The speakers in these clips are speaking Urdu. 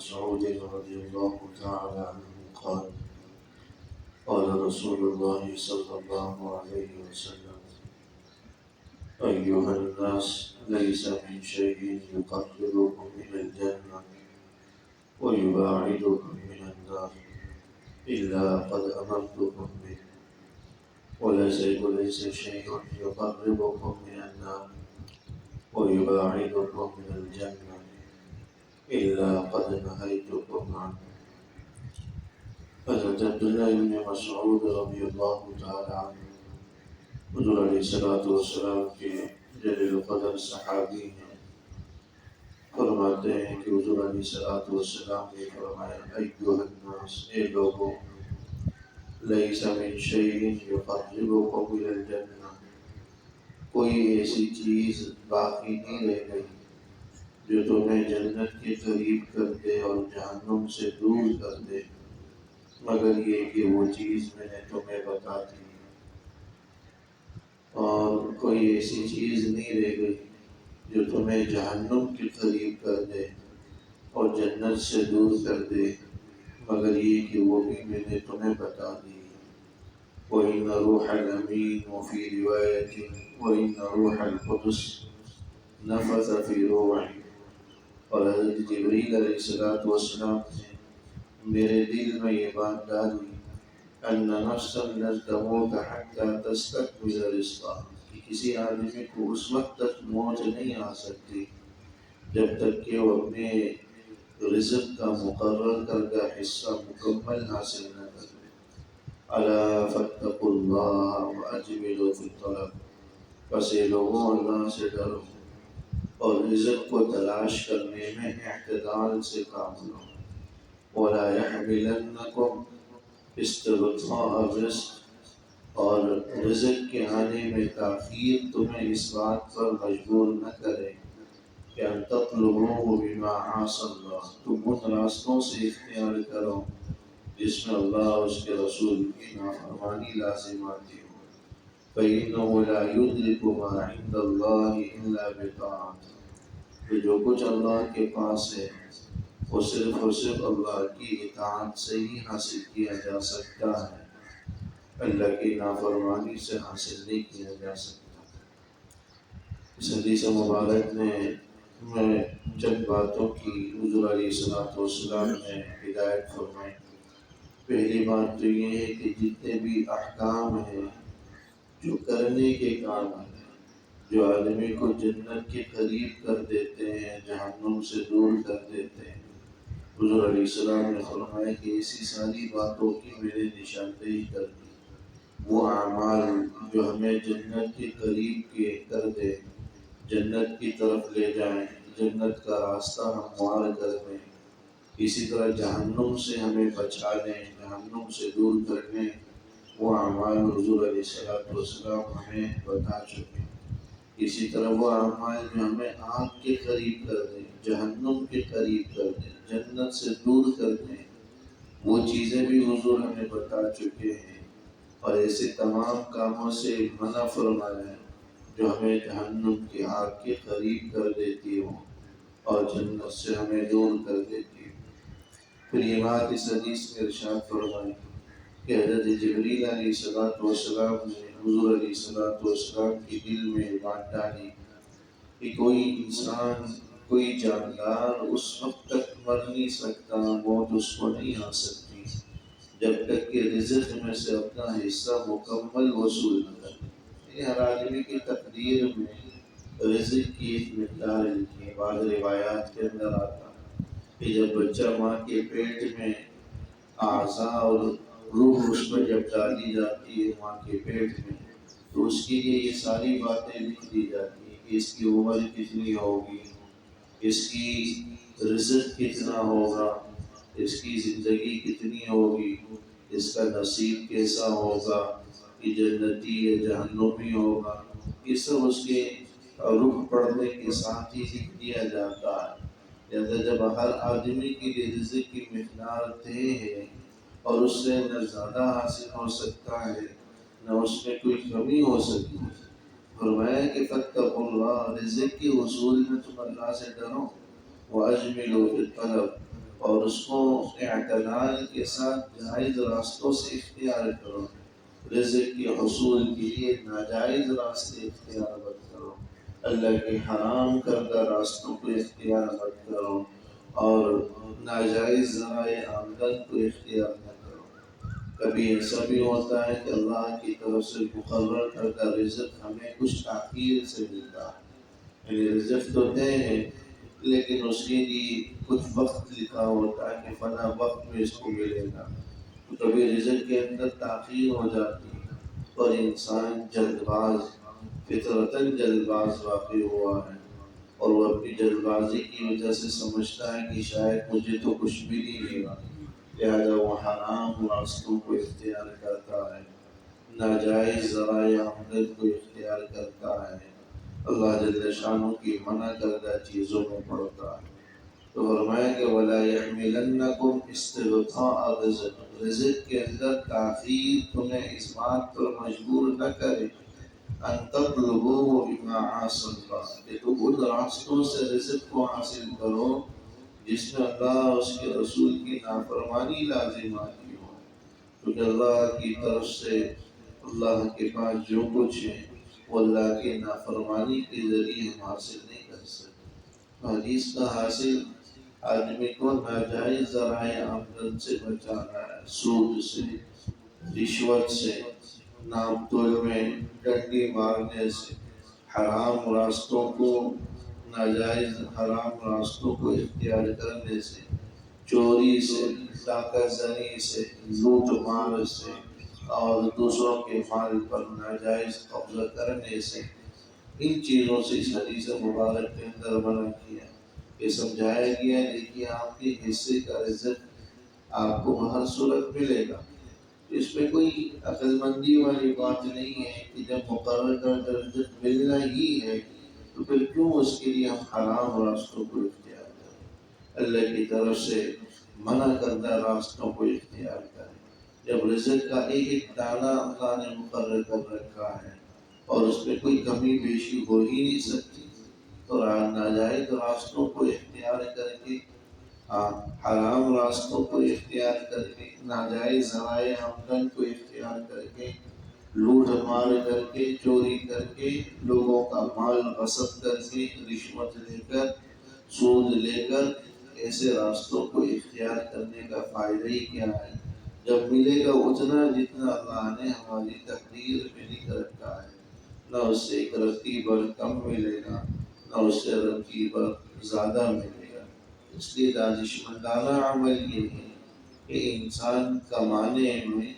مسعود رضي الله تعالى عنه قال قال رسول الله صلى الله عليه وسلم أيها الناس ليس من شيء يقربكم من الجنة ويباعدكم من النار إلا قد أمرتكم به وليس شيء يقربكم من النار ويباعدكم من الجنة إلا قد نهيتكم عنه. حضرت عبداللہ بن مسعود رضی اللہ تعالی عنہ حضور علیہ السلام کے جلیل القدر صحابی ہیں، فرماتے ہیں کہ حضور علیہ السلام نے فرمایا ایھا الناس، اے لوگوں، لیس من شیء یقربکم الی الجنہ، کوئی ایسی چیز باقی نہیں رہ گئی جو تمہیں جنت کے قریب کر دے اور جہنم سے دور کر دے، مگر یہ کہ وہ چیز میں نے تمہیں بتا دی، اور کوئی ایسی چیز نہیں رہ گئی جو تمہیں جہنم کے قریب کر دے اور جنت سے دور کر دے، مگر یہ کہ وہ بھی میں نے تمہیں بتا دی۔ وَإِنَّ رُوحَ الْأَمِينُ وَفِي رِوَایَةٍ وَإِنَّ رُوحَ الْقُدُسِ نَفَثَ فِي رُوعِي، اور حضرت جبریل علیہ السلام نے میرے دل میں یہ بات ڈالی ان نفسا لن تموت حتى تستكمل رزقها، کہ کسی آدمی کو اس وقت تک موت نہیں آ سکتی جب تک کہ وہ اپنے رزق کا مقرر کردہ حصہ مکمل حاصل نہ کرے۔ الا فاتقوا اللہ واجملوا فی الطلب، بس اے لوگوں، اللہ سے ڈرو اور رزق کو تلاش کرنے میں اعتدال سے کام لو۔ وَلَا يَحْمِلَنَّكُمْ اسْتِبْطَاءُ الرِّزْقِ، اور رزق کے آنے میں تاخیر تمہیں اس بات پر مجبور نہ کرے کہ ان تطلبوه بما عصى اللہ، تم ان راستوں سے اختیار کرو جس میں اللہ اور اس کے رسول کی نافرمانی لازم آتی ہو۔ فَإِنَّهُ لَا يُدْرِكُ مَا عِندَ اللَّهِ إِلَّا بِطَاعَتِهِ، کہ جو کچھ اللہ کے پاس ہے وہ صرف اور صرف اللہ کی اطاعت سے ہی حاصل کیا جا سکتا ہے، اللہ کی نافرمانی سے حاصل نہیں کیا جا سکتا۔ اس حدیث مبارک میں چند باتوں کی حضور علیہ السلام نے ہدایت فرمائی۔ پہلی بات تو یہ ہے کہ جتنے بھی احکام ہیں جو کرنے کے کام ہیں، جو آدمی کو جنت کے قریب کر دیتے ہیں، جہنم سے دور کر دیتے ہیں، حضور علیہ السلام نے فرمایا کہ ایسی ساری باتوں کی میں نے نشاندہی کر دی۔ وہ اعمال جو ہمیں جنت کے قریب کر دے، جنت کی طرف لے جائیں، جنت کا راستہ ہموار کر دیں، اسی طرح جہنم سے ہمیں بچا لیں، جہنم سے دور کر دیں، وہ اعمال حضور علیہ السلام ہمیں بتا چکے۔ اسی طرح وہ اعمال جو ہمیں آگ کے قریب کر دیں، جہنم کے قریب کر دیں، جنت سے دور کر دیں، وہ چیزیں بھی حضور ہمیں بتا چکے ہیں، اور ایسے تمام کاموں سے منع فرمایا ہے جو ہمیں جہنم کی آگ کے قریب کر دیتی ہو اور جنت سے ہمیں دور کر دیتی ہو۔ پھر یہ بات اس حدیث میں ارشاد فرمائی کہ حضرت جبریل علیہ السلام نے حضور علیہ السلام کے دل میں بات ڈالی کہ کوئی انسان، کوئی جاندار اس وقت تک مر نہیں سکتا، موت اس کو نہیں آ سکتی جب تک کہ رزق میں سے اپنا حصہ مکمل وصول نہ کرے۔ ہر آدمی کی تقدیر میں رزق کی ایک مقدار لکھی ہے۔ بعض روایات کے اندر آتا کہ جب بچہ ماں کے پیٹ میں اعضاء اور روح اس پر جب ڈالی جاتی ہے ماں کے پیٹ میں، تو اس کے لیے یہ ساری باتیں لکھ دی جاتی ہیں کہ اس کی عمر کتنی ہوگی، اس کی رزق کتنا ہوگا، اس کی زندگی کتنی ہوگی، اس کا نصیب کیسا ہوگا، کہ جنتی یا جہنمی ہوگا، یہ سب اس کے روح پڑھنے کے ساتھ ہی لکھ دیا جاتا ہے۔ لہذا جب ہر آدمی کے لیے رزق کی مقدار طے ہے اور اس سے نہ زیادہ حاصل ہو سکتا ہے نہ اس میں کوئی کمی ہو سکتی ہے، فرمایا کہ فاتقوا اللہ، رزق کے حصول میں تم اللہ سے ڈرو، واجملوا فی الطلب، اور اس کو اعتدال کے ساتھ جائز راستوں سے اختیار کرو۔ رزق کے حصول کے لیے ناجائز راستے اختیار مت کرو، اللہ کے حرام کردہ راستوں کو اختیار مت کرو، اور ناجائز ذرائع آمدن کو اختیار نہ کرو۔ کبھی ایسا بھی ہوتا ہے کہ اللہ کی طرف سے مقرر کردہ رزق ہمیں کچھ تاخیر سے ملتا ہے، یعنی رزق تو دے ہیں لیکن اس کے لیے کچھ وقت لکھا ہوتا ہے کہ فلاں وقت میں اس کو ملے گا، تو کبھی رزق کے اندر تاخیر ہو جاتی ہے اور انسان جلد باز، فطرتاً جلد باز واقع ہوا ہے، اور وہ اپنی جلد بازی کی وجہ سے سمجھتا ہے کہ شاید مجھے تو کچھ بھی نہیں ملے، لہذا وہ حرام راستوں کو اختیار کرتا ہے، ناجائز ذرائع آمدن کو اختیار کرتا ہے، اللہ جل شانہ کی منع کردہ چیزوں میں پڑتا ہے۔ تو فرمایا کہ وَلَا يَحْمِلَنَّكُمْ اسْتِبْطَاءَ الرِّزْقِ، رزق کے اندر تاخیر تمہیں اس بات پر مجبور نہ کرے ان تطلبوه بمعاصی اللہ، کہ تم ان راستوں سے رزق کو حاصل کرو جس میں اللہ اور اس کے رسول کی نافرمانی لازم آتی ہو، کیونکہ اللہ کی طرف سے اللہ کے پاس جو کچھ ہے وہ اللہ کی نافرمانی کے ذریعے ہم حاصل نہیں کر سکتے۔ حدیث کا حاصل آدمی کو ناجائز ذرائع آمدن سے بچانا ہے، سود سے، رشوت سے، ناپ تول میں ڈنڈی مارنے سے، حرام راستوں کو، ناجائز حرام راستوں کو اختیار کرنے سے، چوری سے، ڈاکہ زنی سے، لوٹ مار سے، اور دوسروں کے مال پر ناجائز قبضہ کرنے سے، ان چیزوں سے اس حدیث مبارک کے اندر منع کیا، یہ سمجھایا گیا دیکھیے آپ کے حصے کا رزق آپ کو ہر صورت ملے گا، اس میں کوئی عقل مندی والی بات نہیں ہے کہ جب مقرر کردہ رزق ملنا ہی ہے تو پھر کیوں اس کے لیے ہم حرام راستوں کو اختیار کریں، اللہ کی طرف سے منع کردہ راستوں کو اختیار کریں، جب رزق کا ایک ایک دانہ اللہ نے مقرر کر رکھا ہے اور اس میں کوئی کمی بیشی ہو ہی نہیں سکتی، تو ناجائز راستوں کو اختیار کر کے، حرام راستوں کو اختیار کر کے، ناجائز ذرائع آمدن کو اختیار کر کے، لوٹ مار کر کے، چوری کر کے، لوگوں کا مال غصب کر کے، رشوت لے کر، سود لے کر، ایسے راستوں کو اختیار کرنے کا فائدہ ہی کیا ہے جب ملے گا اتنا جتنا اللہ نے ہماری تقدیر میں لکھ رکھا ہے، نہ اس سے ایک رتی بھر کم ملے گا، نہ اس سے رتی بھر زیادہ ملے گا۔ اس لیے دانشمندانہ عمل یہ ہے کہ انسان کمانے میں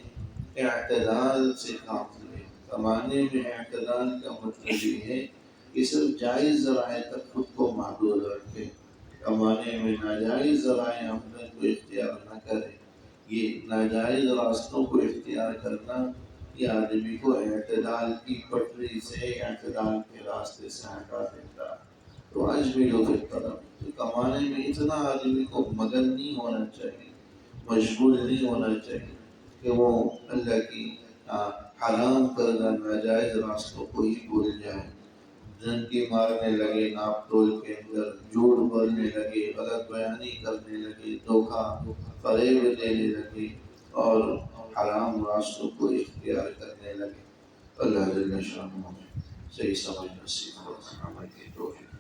اعتدال سے کام لے۔ کمانے میں اعتدال کا مطلب یہ ہے کہ صرف جائز ذرائع تک خود کو محدود رکھے، کمانے میں ناجائز ذرائع آمدن کو اختیار نہ کرے۔ یہ ناجائز راستوں کو اختیار کرنا یہ آدمی کو اعتدال کی پٹری سے، اعتدال کے راستے سے ہٹا دیتا ہے۔ تو آج بھی لوگ اس طرح کمانے میں اتنا آدمی کو مگن نہیں ہونا چاہیے، مشغول نہیں ہونا چاہیے کہ وہ اللہ کی حرام کردہ ناجائز راستوں کو ہی بھول جائے، ڈنڈی مارنے لگے، ناپ تول کے اندر جھوٹ بولنے لگے، غلط بیانی کرنے لگے، دھوکہ فریب دینے لگے اور حرام راستوں کو اختیار کرنے لگے۔ اللہ جل شانہ صحیح سمجھ نصیب فرمائے، عمل کی توفیق۔